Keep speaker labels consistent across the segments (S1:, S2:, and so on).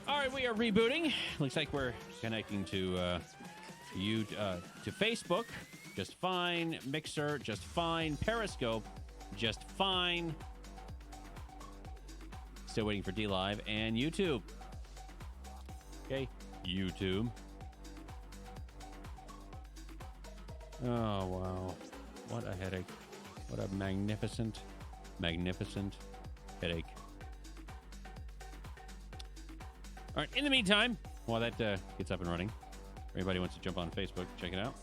S1: All right, we are rebooting. Looks like we're connecting to Facebook, just fine. Mixer, just fine. Periscope, just fine. Still waiting for DLive and YouTube. Okay, YouTube. Oh, wow. What a headache. What a magnificent headache. All right, in the meantime, while that gets up and running, everybody wants to jump on Facebook, check it out.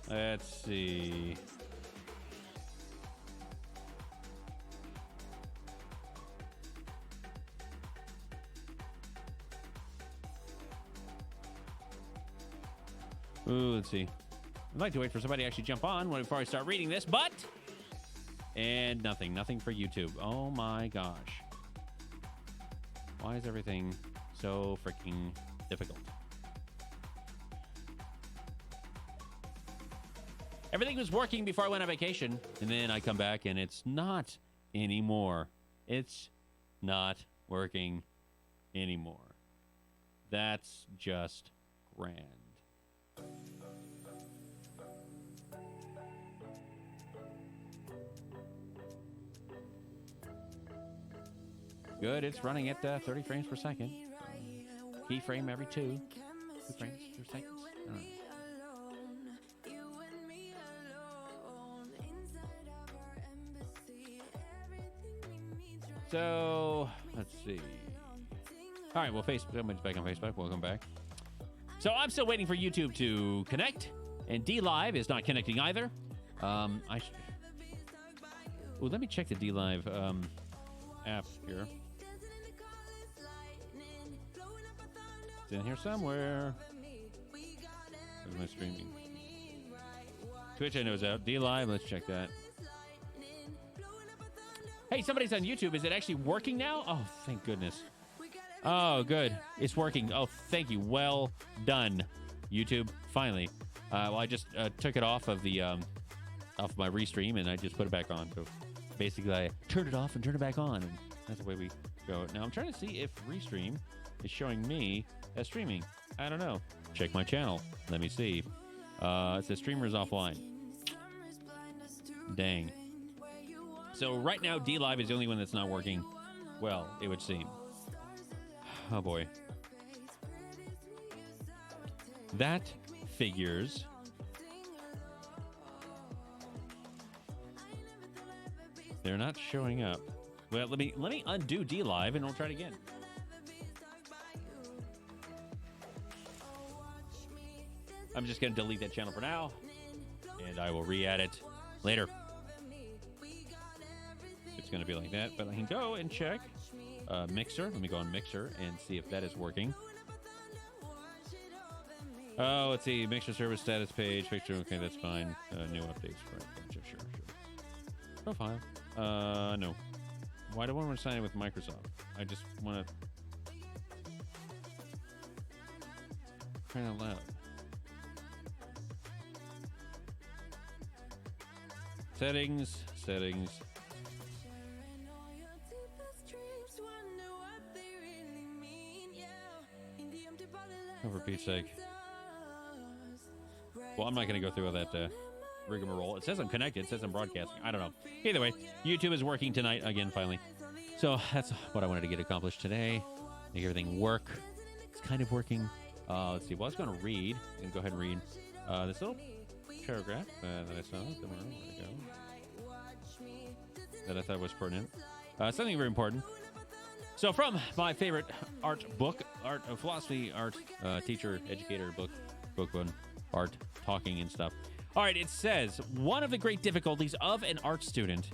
S1: Let's see. Ooh, let's see. I'd like to wait for somebody to actually jump on before I start reading this, but... And nothing for YouTube. Oh my gosh. Why is everything so freaking difficult? Everything was working before I went on vacation, and then I come back and it's not anymore. It's not working anymore. That's just grand. Good, it's running at 30 frames per second. Keyframe every 2 frames per second. I don't know. So, let's see. All right, well, Facebook, I'm back on Facebook. Welcome back. So, I'm still waiting for YouTube to connect, and DLive is not connecting either. Well, let me check the DLive app here. It's in here somewhere. Where's my streaming? Twitch I know is out. DLive, let's check that. Hey, somebody's on YouTube. Is it actually working now? Oh, thank goodness. Oh, good. It's working. Oh, thank you. Well done, YouTube. Finally. Well, I just took it off of the off my restream, and I just put it back on. So basically, I turned it off and turned it back on, and that's the way we go. Now, I'm trying to see if Restream is showing me as streaming. I don't know. Check my channel. Let me see. It says streamer is offline. Dang. So right now, DLive is the only one that's not working well, it would seem. Oh, boy. That figures. They're not showing up. Well, let me undo DLive and we'll try it again. I'm just going to delete that channel for now, and I will re-add it later. It's going to be like that, but I can go and check Mixer. Let me go on Mixer and see if that is working. Oh, let's see. Mixer service status page. Picture. Okay, that's fine. New updates. Gotcha. Sure. Profile. No. Why do I want to sign in with Microsoft? I just want to... Crying out loud. Settings. Oh, for Pete's sake. Well, I'm not going to go through all that rigmarole. It says I'm connected. It says I'm broadcasting. I don't know. Either way, YouTube is working tonight again, finally. So that's what I wanted to get accomplished today. Make everything work. It's kind of working. Let's see. Well, I was going to read. I'm going to go ahead and read this little paragraph that I saw. Where'd it go? That I thought was pertinent. Something very important. So from my favorite art book, philosophy, art, teacher, educator book one, art, talking and stuff. All right, it says, one of the great difficulties of an art student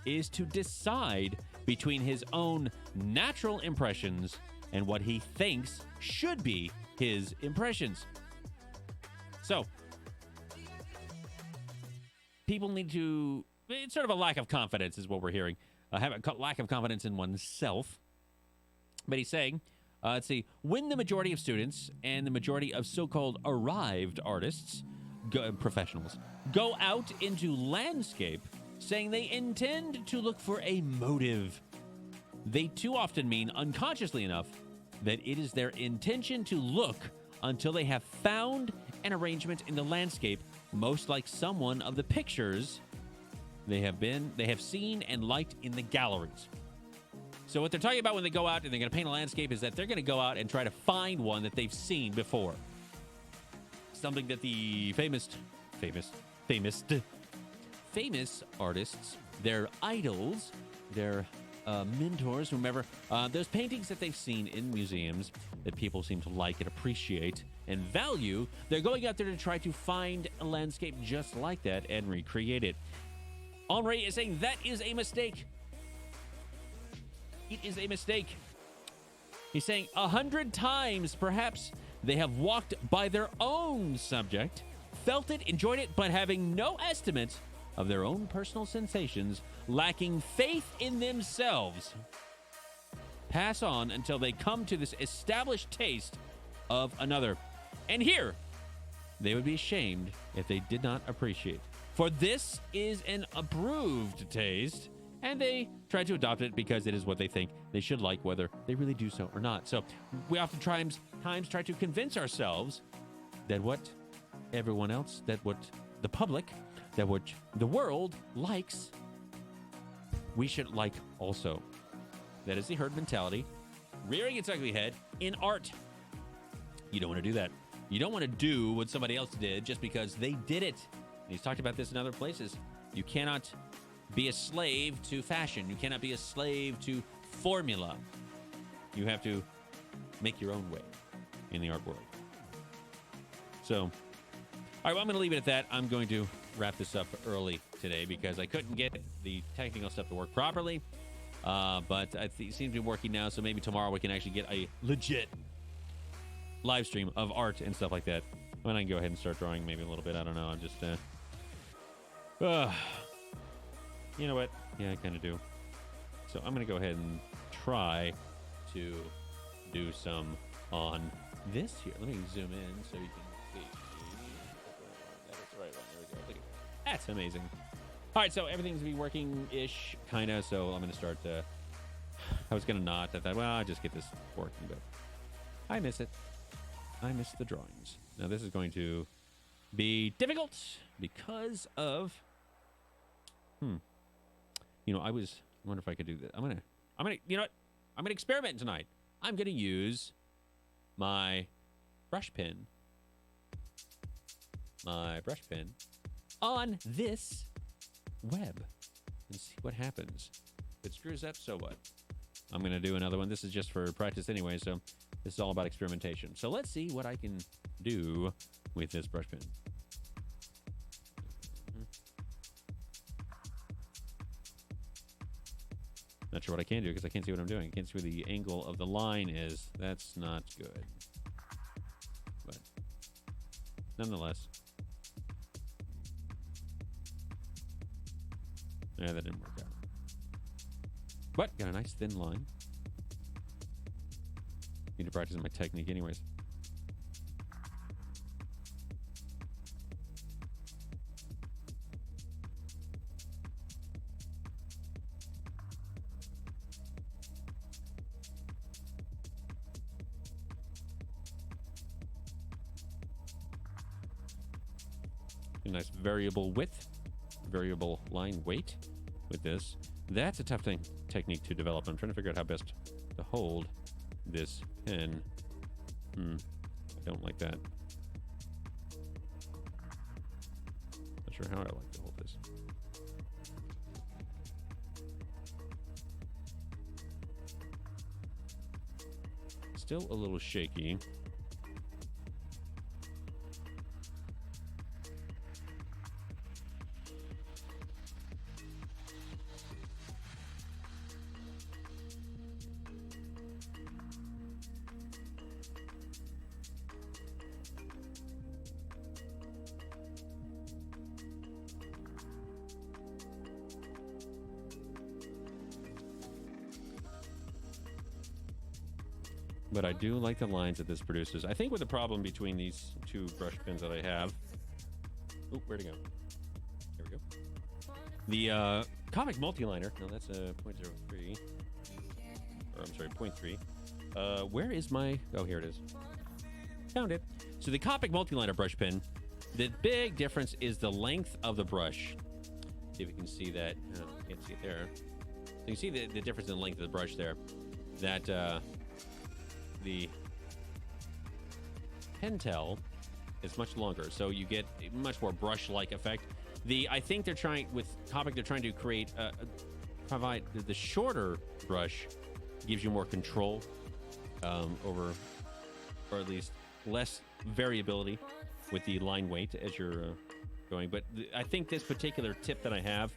S1: is to decide between his own natural impressions and what he thinks should be his impressions. So, people need to... It's sort of a lack of confidence is what we're hearing. Have a lack of confidence in oneself. But he's saying, let's see, when the majority of students and the majority of so-called arrived artists, professionals, go out into landscape saying they intend to look for a motive, they too often mean, unconsciously enough, that it is their intention to look until they have found an arrangement in the landscape most like someone of the pictures they have seen and liked in the galleries. So what they're talking about when they go out and they're going to paint a landscape is that they're going to go out and try to find one that they've seen before. Something that the famous artists, their idols, their mentors, whomever, those paintings that they've seen in museums that people seem to like and appreciate and value, they're going out there to try to find a landscape just like that and recreate it. Henri is saying that is a mistake. It is a mistake. He's saying 100 times, perhaps, they have walked by their own subject, felt it, enjoyed it, but having no estimate of their own personal sensations, lacking faith in themselves, pass on until they come to this established taste of another. And here, they would be ashamed if they did not appreciate. For this is an approved taste, and they try to adopt it because it is what they think they should like, whether they really do so or not. So we oftentimes try to convince ourselves that what everyone else, that what the public, that what the world likes, we should like also. That is the herd mentality rearing its ugly head in art. You don't want to do that. You don't want to do what somebody else did just because they did it. And he's talked about this in other places. You cannot be a slave to fashion. You cannot be a slave to formula. You have to make your own way in the art world. So, all right, well, I'm going to leave it at that. I'm going to wrap this up early today because I couldn't get the technical stuff to work properly. But it seems to be working now, so maybe tomorrow we can actually get a legit live stream of art and stuff like that. When I can go ahead and start drawing maybe a little bit. I don't know. I'm just... you know what? Yeah, I kind of do. So I'm going to go ahead and try to do some on this here. Let me zoom in so you can see. That's the right one. There we go. Look at that. That's amazing. All right, so everything's going to be working-ish, kind of. So I'm going to start I was going to not. I thought, well, I'll just get this working. But I miss it. I miss the drawings. Now, this is going to be difficult because of... You know, I wonder if I could do this. I'm gonna, you know what? I'm gonna experiment tonight. I'm gonna use my brush pen on this web and see what happens. If it screws up, so what? I'm gonna do another one. This is just for practice anyway, so this is all about experimentation. So let's see what I can do with this brush pen. Not sure what I can do because I can't see what I'm doing. I can't see where the angle of the line is. That's not good. But nonetheless. Yeah, that didn't work out. But got a nice thin line. Need to practice my technique anyways. Nice variable width, variable line weight with this. That's a tough technique to develop. I'm trying to figure out how best to hold this pen. I don't like that. Not sure how I like to hold this. Still a little shaky. But I do like the lines that this produces. I think with the problem between these two brush pens that I have... Oh, where'd it go? There we go. The Comic Multiliner. No, that's a 0.03. Or, I'm sorry, 0.3. Where is my... Oh, here it is. Found it. So the Copic multi-liner brush pen, the big difference is the length of the brush. See if you can see that. Oh, you can't see it there. So you can see the difference in the length of the brush there. That the Pentel is much longer, so you get a much more brush-like effect. I think they're trying, with Copic, they're trying to create, provide the shorter brush gives you more control over, or at least less variability with the line weight as you're going. But I think this particular tip that I have,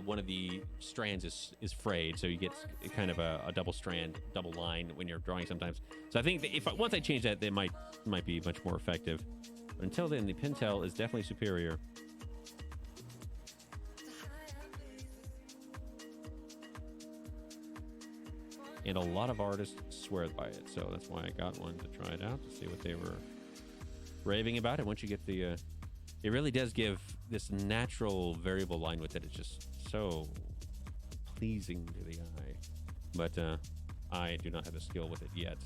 S1: one of the strands is frayed, so you get kind of a double strand, double line when you're drawing sometimes. So I think that once I change that, they might be much more effective. But until then, the Pentel is definitely superior. And a lot of artists swear by it, so that's why I got one to try it out to see what they were raving about it. Once you get the, it really does give this natural variable line with it. It's just so pleasing to the eye. But I do not have the skill with it yet.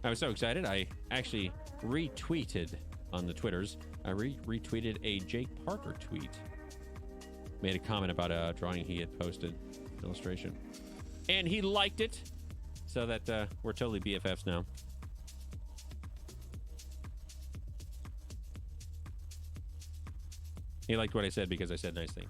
S1: I was so excited, I actually retweeted on the Twitters. I retweeted a Jake Parker tweet. Made a comment about a drawing he had posted, illustration. And he liked it, so that we're totally BFFs now. He liked what I said because I said nice things.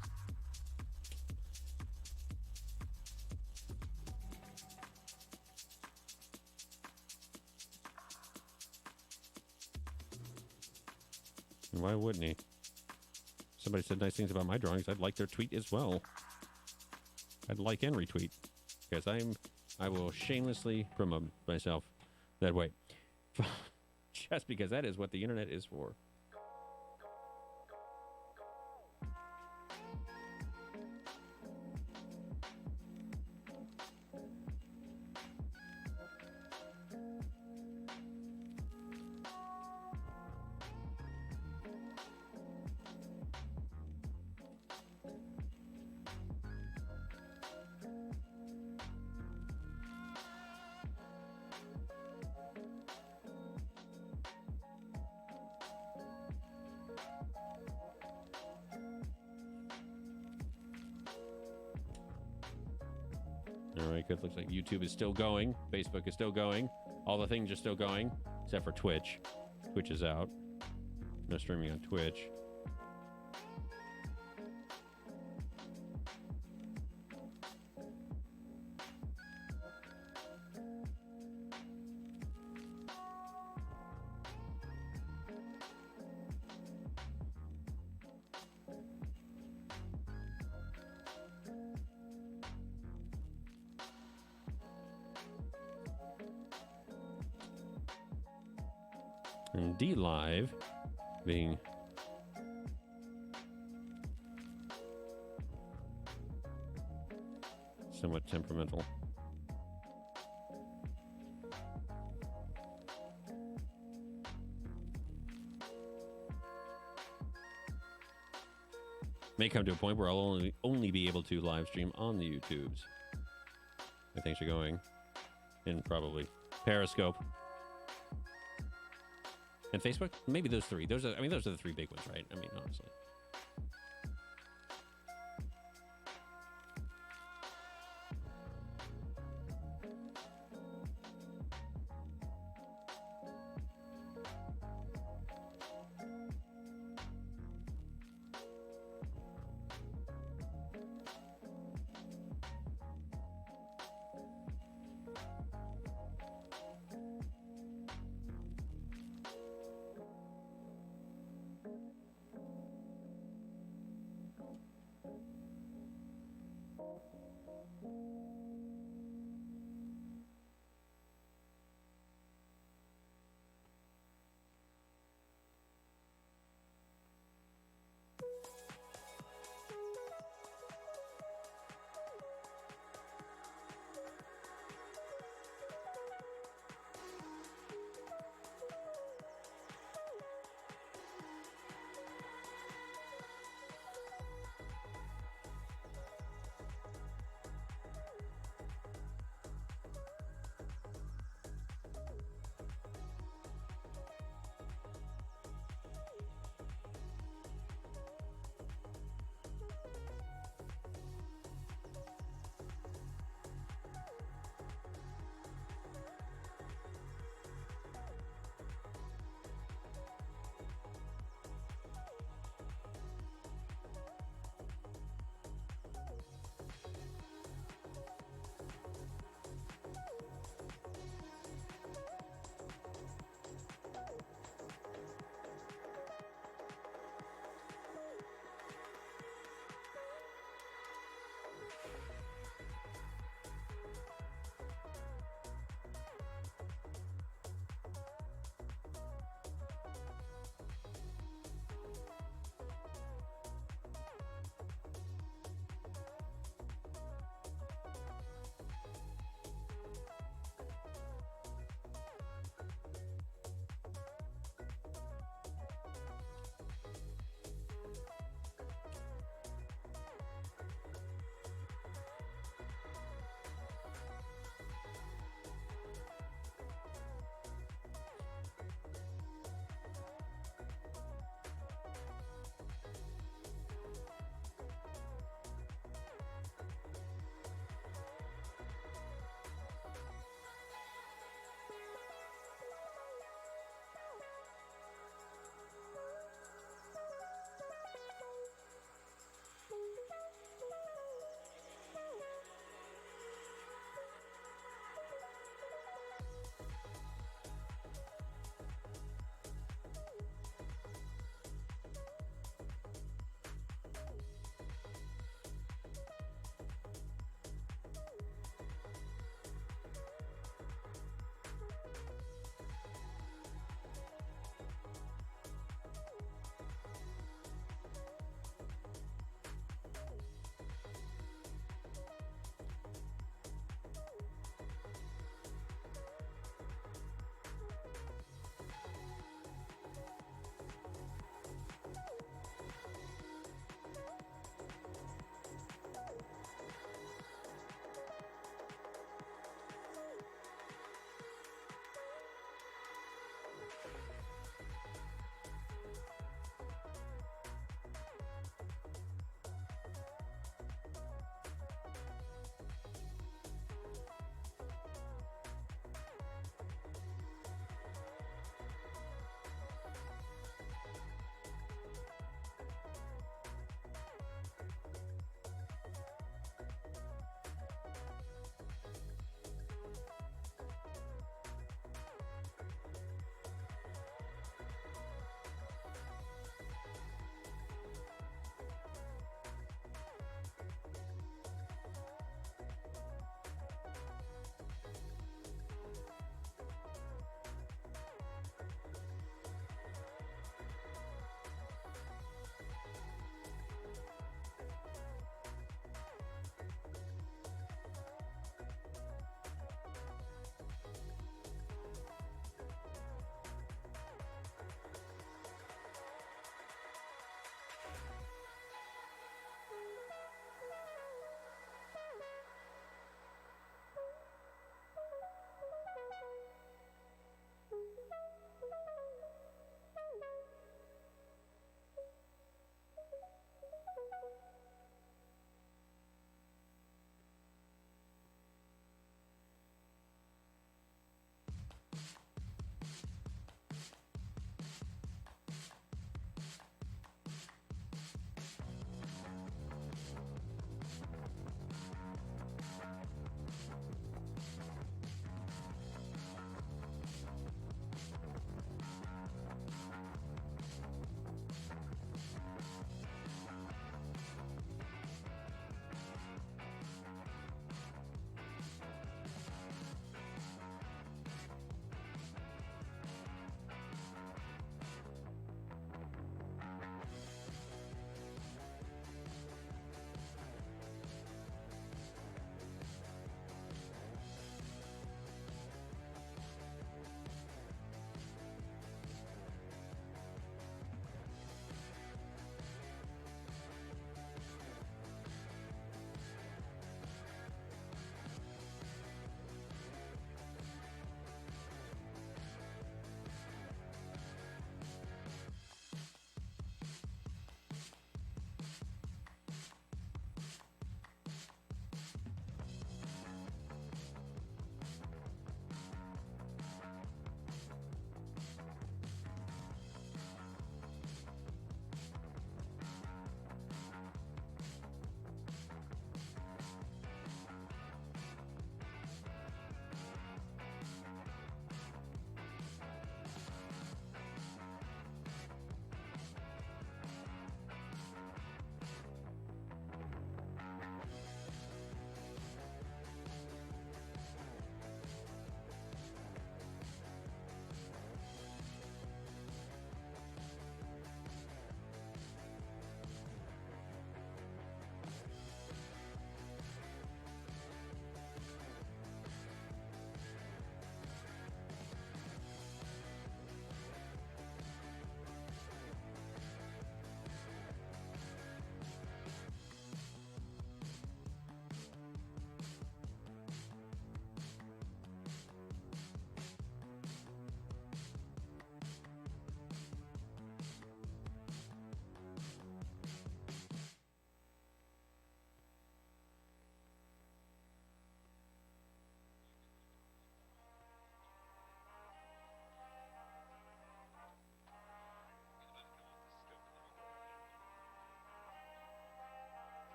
S1: Why wouldn't he? Somebody said nice things about my drawings. I'd like their tweet as well. I'd like and retweet because I will shamelessly promote myself that way. Just because that is what the internet is for. All right, good. Looks like YouTube is still going. Facebook is still going. All the things are still going, except for Twitch. Twitch is out. No streaming on Twitch. And D Live being somewhat temperamental. May come to a point where I'll only be able to live stream on the YouTubes. I think you're going. And probably Periscope. And Facebook? Maybe those three. Those are the three big ones, right? I mean, honestly.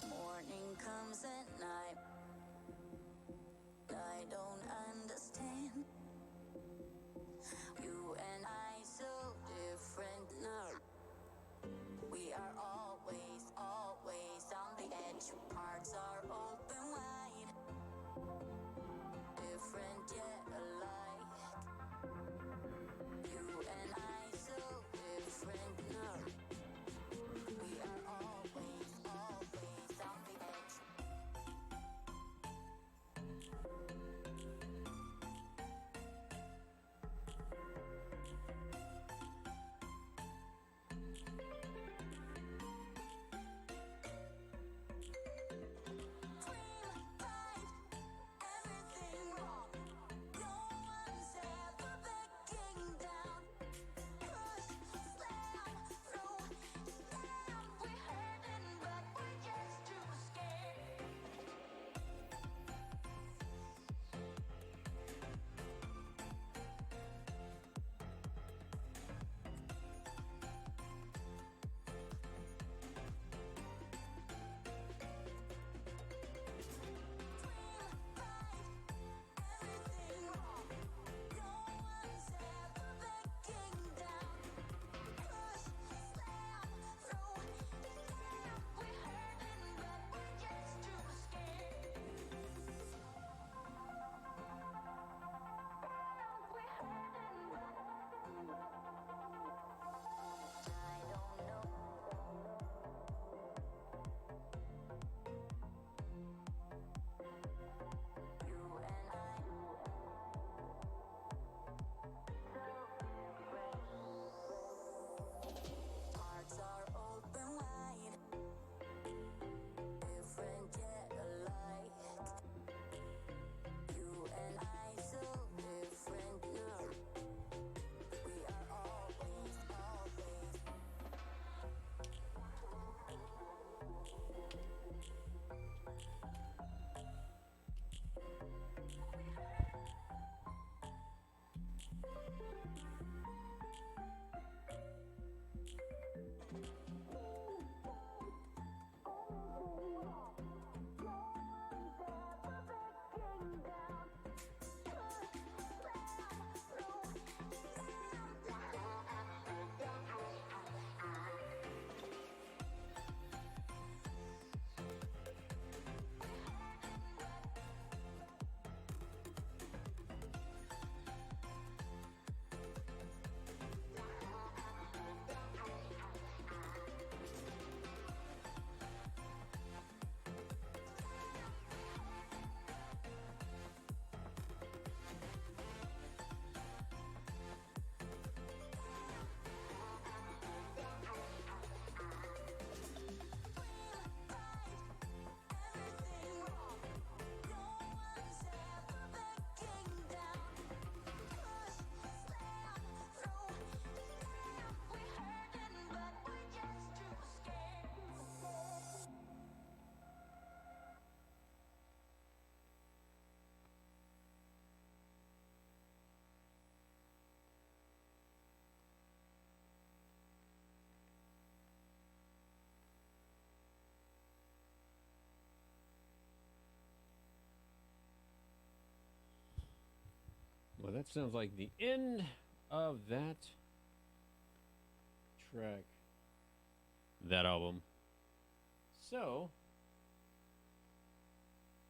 S2: Morning comes at night. I don't understand. You and I so different now. We are always, always on the edge. Hearts are open wide. Different yet alike. You and I so different now. We are always, always on the edge.
S1: Well, that sounds like the end of that track, that album. So,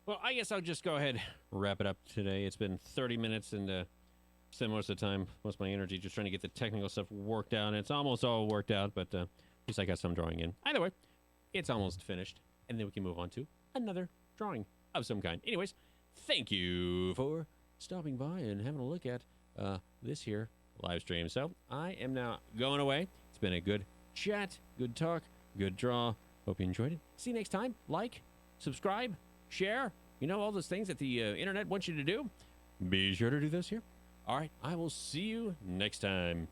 S1: well, I guess I'll just go ahead and wrap it up today. It's been 30 minutes and spent most of the time, most of my energy just trying to get the technical stuff worked out. And it's almost all worked out, but at least I got some drawing in. Either way, it's almost finished. And then we can move on to another drawing of some kind. Anyways, thank you for stopping by and having a look at this here live stream. So I am now going away. It's been a good chat, good talk, good draw. Hope you enjoyed it. See you next time. Like, subscribe, share. You know, all those things that the internet wants you to do. Be sure to do those here. All right, I will see you next time.